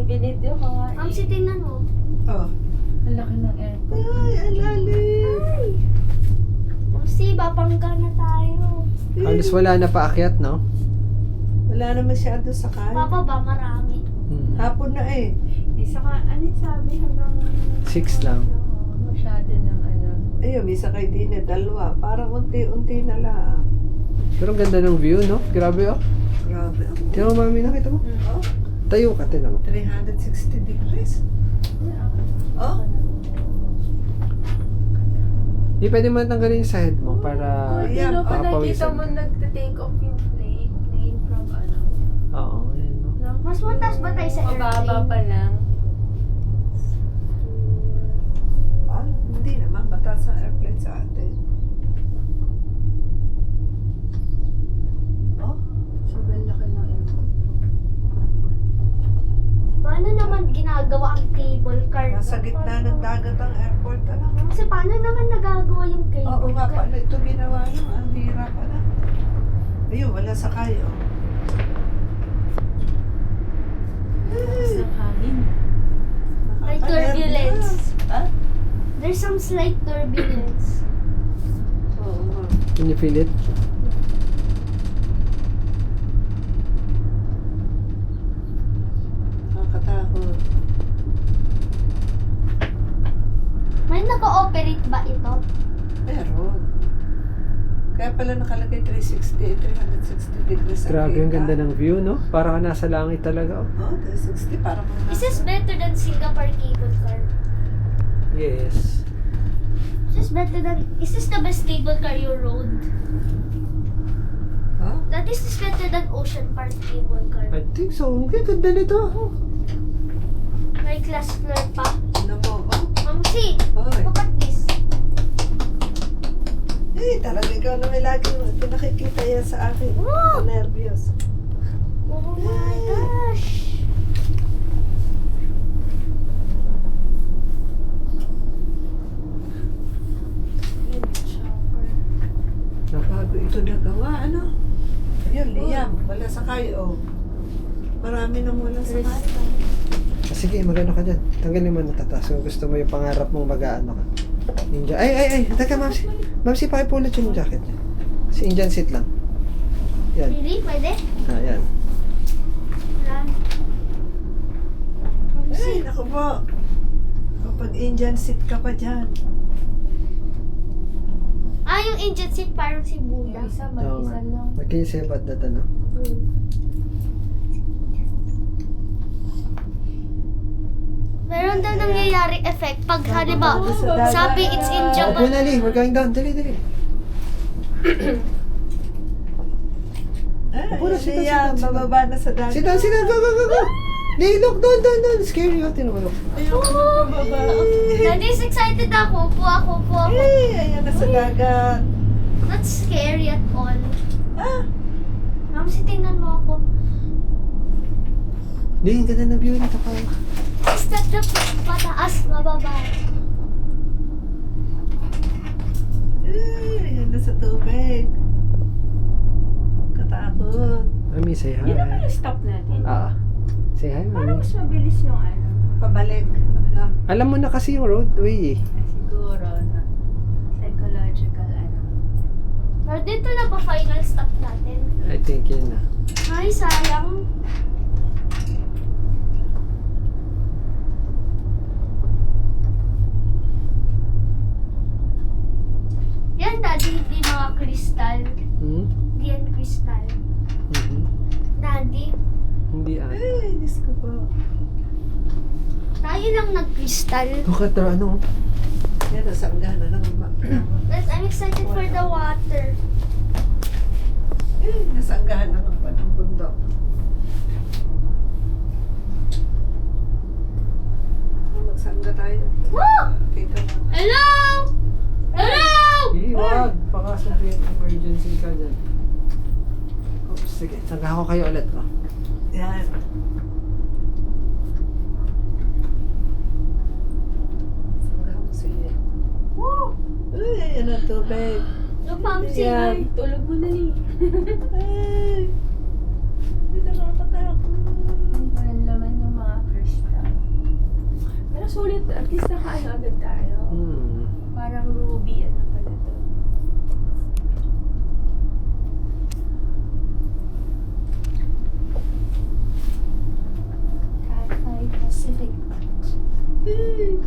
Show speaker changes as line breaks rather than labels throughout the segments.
binidyo ko nga.
Ma'am, si tingnan mo.
Oh.
Ang laki ng airport.
Ay, ang lalim.
Ay! Kasi, babangga na tayo.
Halos wala na paakyat, no?
Wala na masyado sakay.
Bababa, marami.
Hapon na eh.
Isa ka, ano yung sabi hanggang...
6 lang.
Masyado ng ano.
Ayun, may sakay din eh, dalawa. Parang unti-unti na lang.
Pero ang ganda ng view, no? Grabe, oh.
Grabe.
Tiyan mo, mami, nakita mo?
Oh,
Tayo ka, tinan mo.
360 degrees. Oh,
Di pwede mo tanggalin yung side mo para
Good,
yeah,
no? Pag nakita
makapawisan
mo
ka.
nagte-take off yung plane from ano.
Oo, ayun, no?
No?
Mas mataas ba tayo sa
Mababa
airplane?
pa lang.
hindi naman. Mataas ang airplane sa atin. Oh,
Sobrang laki ng airport.
Paano naman ginagawa ang cable car?
nasa gitna ng dagat ang airport. Ano?
Kasi paano naman nagagawa yung cable
Oo nga,
car?
paano ito ginawa nyo? Ang hirap na. Ayun, wala sakay. Oh.
Lakas ng hangin.
May
Nakaka-nervyos.
turbulence.
Ha?
There's some slight turbulence.
Oo nga.
Can you feel it?
Nakakatakot.
May naka-operate ba ito?
Meron. Kaya pala nakalagay 360 degrees.
Grabe, ang ganda ng view, no? Para ka nasa langit talaga, oh.
Oh, 360. Parang mga
Is this better than Singapore cable car?
Yes.
Is this the best cable car you rode?
Huh?
That is this better than Ocean Park cable car?
I think so. Ang ganda nito.
May class floor pa.
Ano mo? Oh,
Ma'am, see,
oy.
look at this.
Eh, talaga ikaw na may lagi pinakikita yan sa akin.
Wow!
Nervyos.
Oh my gosh!
Bago ito nagawa, ano? Ayun, Liam. Wala sakay, oh. Marami nang wala sakay.
Ah, sige, magano ka dyan. Tanggalin mo na tatas. Kung gusto mo yung pangarap mong mag-ano ka. Ninja. Ay. Teka, Mamsi. Mamsi, pakipulot yung jacket niya. Si Indian seat lang. Yan.
Really? Pwede?
Ah, yan.
Yan. Ma'am,
Ay,
see.
naku po. Kapag Indian seat ka pa dyan.
Ah, yung engine seat parang si Buddha.
Yung isa,
Oo
mag-isa
nga.
lang.
What can you say about that, ano?
Meron daw nangyayari effect pag halimbawa,
Sa dagat.
sabi it's in
Upo
Japan.
na, Lee. We're going down. Dali.
Ay,
Upo na, sit down,
Liam,
sit down.
bababa na sa dagat.
Sit down. Go. Lee, look. Doon. Scary, oh. Tinan mo, look.
Oh, Daddy is excited ako. Upo ako.
Ay, ayan na sa dagat.
Not scary at all.
Ah,
Ma'am, si tingnan mo ako.
Lee, ang ganda ng view nito ka.
Is that the pataas, mababa?
ay, ayan na sa tubig. Katakot.
Mami, say hi.
Yun naman yung stop natin.
Say hi,
Parang
mami.
mas mabilis yung ano.
Pabalik. Ano?
Alam mo na kasi yung roadway, eh.
Siguro na psychological ano.
Pero dito na ba final stop natin?
I think yun na.
Ay, sayang. Yan, Daddy, hindi mga kristal.
Hmm?
Hindi yan kristal.
Mhm.
Daddy,
Hindi
Ay, Diyos ko po.
tayo lang nag-kristal.
Look at the, ano?
Yan, nasangga na ng
But I'm excited for the water.
eh, nasanggahan na ng bundok. Magsangga tayo.
Woo!
Kita mo.
Hello! Hello!
Wag. Baka sabihin emergency ka dyan. Oops, sige. Sangga ko kayo ulit, oh.
Yan. Sangga mo siya.
Woo!
Uy, ayan ang tubig.
Look, Ma'am, see.
Yan.
Tulog mo na ni.
Ay, hindi nakakatakot.
Walang laman yung mga crystal. At least nakaano agad tayo. Parang ruby, ano pala to. Cathay Pacific. Ay,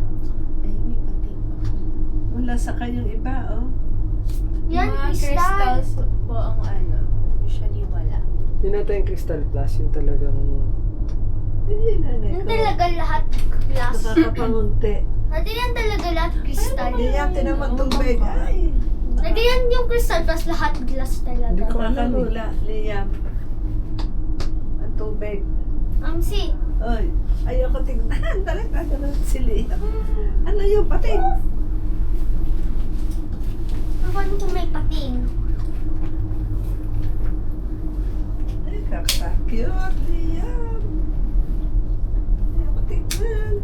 may pati pa.
Wala sa kayong iba, oh.
Yan,
Mga
crystal.
crystals po ang ano. Usually wala.
Yun natin yung Crystal Plus, yung talagang...
Nanay
Yan
ko.
talaga lahat glass.
Nakakapangunti.
Dati yan talaga lahat crystal.
Liyam, tinamang tubig. Ay.
Dati yan yung crystal plus lahat glass
Hindi ko
talaga.
Nakakalula, Liam. Ang tubig.
Si.
Oy, ayoko tignan. Talaga ganun si Liam. Ano yung pating?
Paano kung may pating?
Ay, kakakiyot, Liam. Ayoko tignan.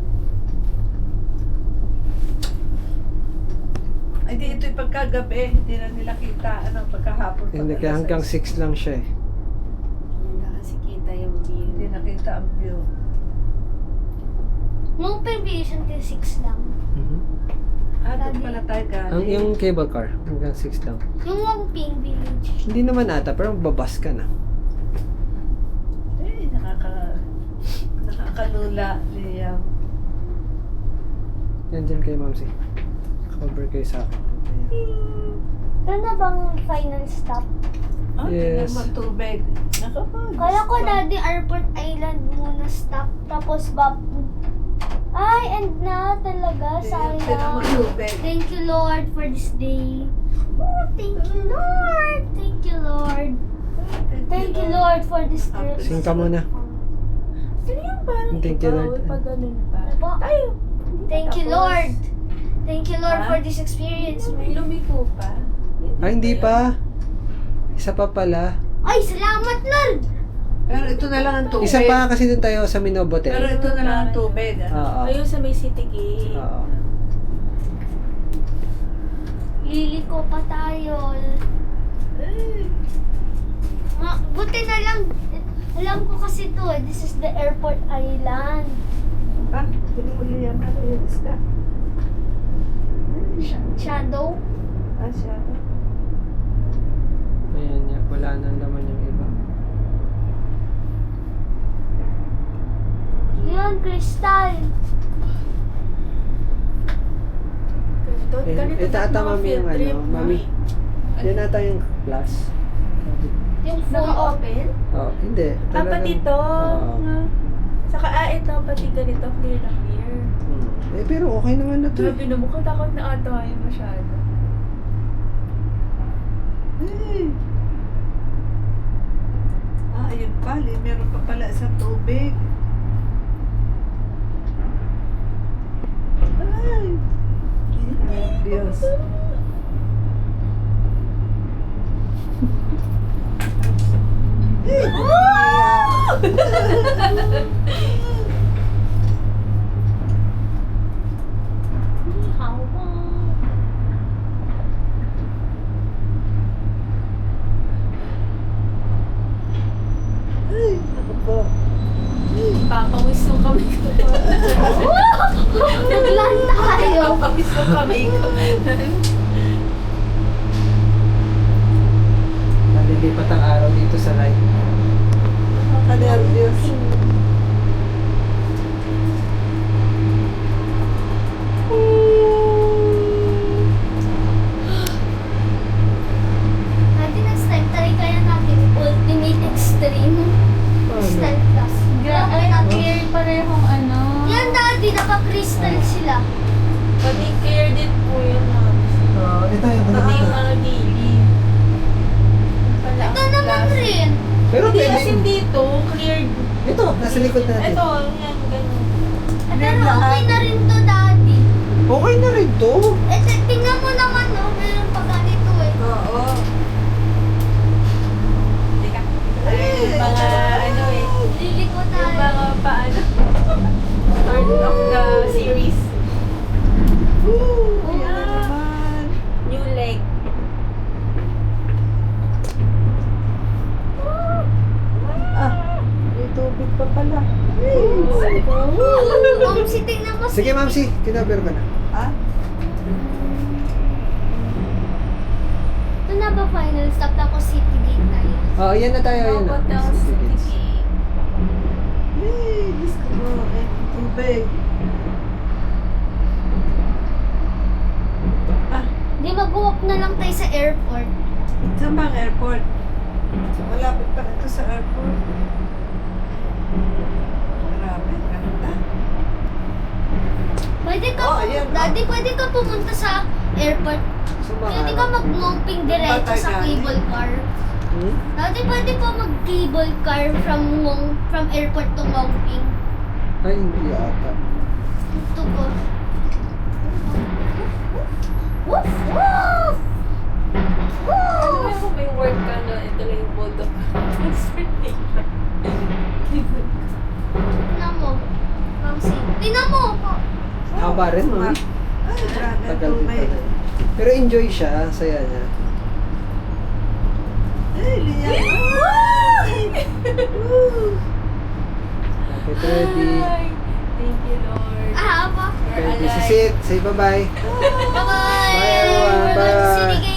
Ay, di ito'y pagkagabi. Hindi na nila kita. Ano, pagkahapon.
Hindi,
pag
kaya
alas
hanggang
6.
6 lang siya eh.
Hindi na kasi kita yung view.
Hindi nakita ang view.
Nung permission till 6 lang.
Ah, doon pala tayo galing.
Ang yung cable car, hanggang 6 lang.
Yung Wangping Village.
Hindi naman ata, pero babas ka na.
Eh, nakakalula, Liam.
Yan dyan kay Mamsi. Cover kayo sa akin. Ayan.
Ano na bang final stop?
Oh,
Yes.
tingnan mo ang tubig. Naku po.
Kala ko
Diyos
Daddy Airport Island muna stop. Tapos ay, and na talaga.
Tingnan mo ang
Sayang.
tubig.
Thank you Lord for this day. Oh, thank you Lord. Thank you Lord. Thank you Lord for this trip.
Sing ka muna.
Sino yung parang
Thank you,
ikaw,
Lord.
pag ganun pa?
Ano po?
Tayo!
Thank you
Tapos,
Lord. Thank you Lord
Ha?
for this experience.
May lumiko pa.
Ay, hindi pa. Isa pa pala.
Ay, salamat Lord.
Pero ito na lang ang tubig.
Isa pa kasi dun tayo sa Minobote.
Pero ito na lang ang tubig. Ano?
Oo.
Ayun sa may city gate.
Oo.
Liliko pa tayo.
Eh,
Buti na lang. Alam ko kasi to eh. This is the airport island.
ah, pinuli yan. Ano yung isda?
Shadow.
Ah, siya.
Ayan niya, wala nang laman yung iba.
Yun, crystal.
Ito ata mami yung ano, mami. Yan ata yung plus.
Yung phone.
Naka-open?
Oh, hindi.
Ah, pati to.
Oo.
Saka ito, pati ganito, clear na clear.
Eh, pero okay naman na to.
Grabe naman ko, takot na ata yun masyado.
Eh. Ah, ayun pala. Meron pa pala sa tubig. Ay. Diyos. Ay, ako po.
Papawis yung kami ko.
Naglan tayo.
Papawis yung kami ko.
Nalilipat ang araw dito sa light.
Nakanervyos.
Natin next time, try kaya natin ultimate extreme. Crystal plus.
Clear parehong ano.
Yan daddy, naka-crystal sila.
Pati clear din po yun.
Ito yung
Pati yung mga gilid. Pala
Ito
ang
naman
glass.
rin.
Pero
Hindi
pwede.
kasi dito, cleared.
Ito, nasa likod natin.
Ito, yan, ganyan.
Pero okay na rin to daddy.
Okay na rin to.
Tingnan mo naman no, meron pa ganito eh.
Oo.
Teka. Yung mga ano eh.
Liliko
Yung
tayo.
mga paano. Part of the series.
Woo! Ayan na naman.
New leg.
Ah, may tubig pa pala.
Mamsi, tingnan mo.
Sige, Mamsi. Kinaber ka na.
Ha?
Ito na ba final stop? Tapos city gate tayo.
Oh, yan na tayo. Yan na.
Hotel City Gate.
Hey, Diyos ko mo. Eh, tubig. Ah,
Di mag-walk na lang tayo sa airport.
saan ba ang airport? Malapit pa ito sa airport. Grabe, ganda.
Pwede ka,
Oh, ayan,
Daddy, pwede ka pumunta sa airport. Pwede ka mag-ngoping diretso sa cable car.
Hmm?
Daddy, pwede po mag-cable car from airport to Ngoping.
Ay, hindi ata.
Ito ko. Woof! Woof!
Ano
Woof!
mo may work ka na, ito lang yung mode of transportation.
Tingnan mo. Mamsi. Tingnan mo!
Haba rin, no?
Ay, grabe,
Tagal din
tubig.
pala. Pero enjoy siya. Saya niya.
Ay, Liam.
Okay, ready.
Ay, thank you, Lord.
Ah, apa?
We're
Okay, this is
alive.
it. Say bye-bye.
Bye-bye!
Bye, everyone.
We're going to
Bye.
City Gate.